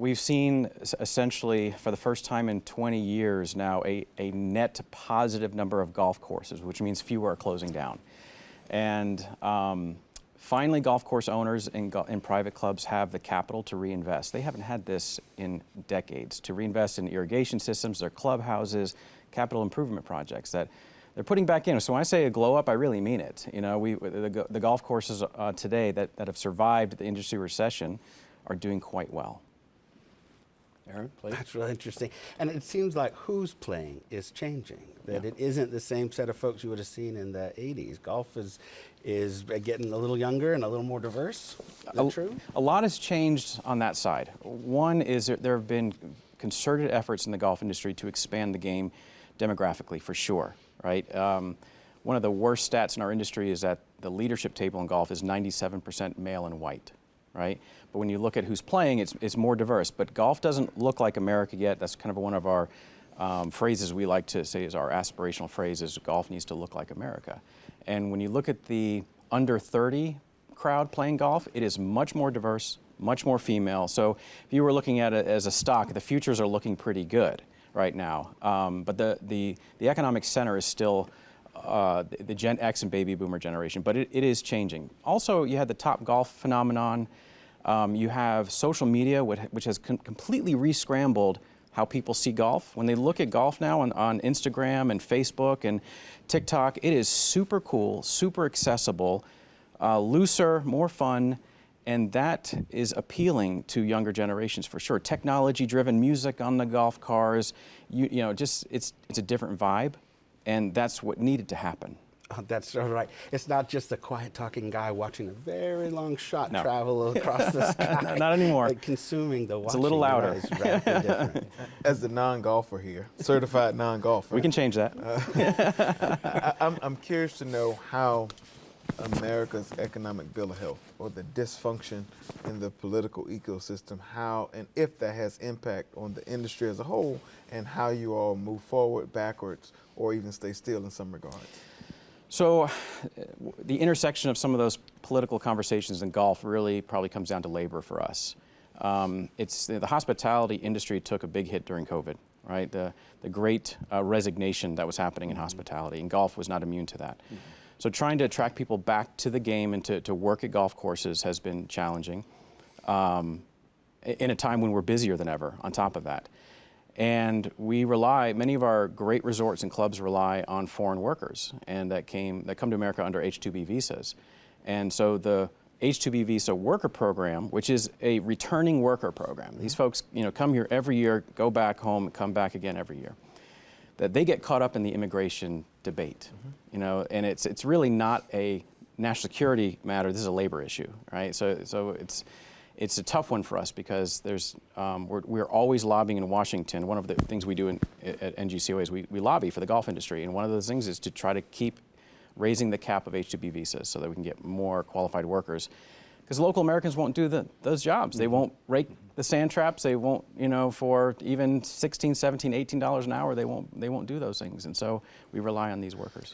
we've seen essentially for the first time in 20 years now a net positive number of golf courses, which means fewer are closing down. And finally, golf course owners in private clubs have the capital to reinvest. They haven't had this in decades, to reinvest in irrigation systems, their clubhouses, capital improvement projects that they're putting back in. So when I say a glow up, I really mean it. You know, the golf courses today that have survived the industry recession are doing quite well. Aaron, please. That's really interesting. And it seems like who's playing is changing, that it isn't the same set of folks you would have seen in the 80s. Golf is getting a little younger and a little more diverse. Is that true? A lot has changed on that side. One is that there have been concerted efforts in the golf industry to expand the game demographically, for sure, right? One of the worst stats in our industry is that the leadership table in golf is 97% male and white. Right? But when you look at who's playing, it's more diverse. But golf doesn't look like America yet. That's kind of one of our phrases we like to say is our aspirational phrase is golf needs to look like America. And when you look at the under 30 crowd playing golf, it is much more diverse, much more female. So if you were looking at it as a stock, the futures are looking pretty good right now. But the economic center is still the Gen X and baby boomer generation, but it is changing. Also, you had the Top Golf phenomenon. You have social media, which has completely re-scrambled how people see golf. When they look at golf now on Instagram and Facebook and TikTok, it is super cool, super accessible, looser, more fun, and that is appealing to younger generations for sure. Technology-driven music on the golf cars, you know, just it's a different vibe. And that's what needed to happen. Oh, that's so right. It's not just a quiet talking guy watching a very long shot travel across the sky. Not anymore. Like consuming the watching. It's a little louder. It's radically different. As the non-golfer here, certified non-golfer. We can change that. I'm curious to know how America's economic bill of health or the dysfunction in the political ecosystem, how and if that has impact on the industry as a whole and how you all move forward, backwards, or even stay still in some regards. So the intersection of some of those political conversations in golf really probably comes down to labor for us. The hospitality industry took a big hit during COVID, right? The great resignation that was happening in hospitality, and golf was not immune to that. So trying to attract people back to the game and to work at golf courses has been challenging in a time when we're busier than ever on top of that. And many of our great resorts and clubs rely on foreign workers and that come to America under H-2B visas. And so the H-2B visa worker program, which is a returning worker program, these folks come here every year, go back home, come back again every year, that they get caught up in the immigration debate. And it's really not a national security matter. This is a labor issue, right? So it's a tough one for us because we're always lobbying in Washington. One of the things we do at NGCOA is we lobby for the golf industry, and one of those things is to try to keep raising the cap of H-2B visas so that we can get more qualified workers. Because local Americans won't do those jobs. They won't rake the sand traps. They won't, for even $16, $17, $18 an hour, they won't do those things. And so we rely on these workers.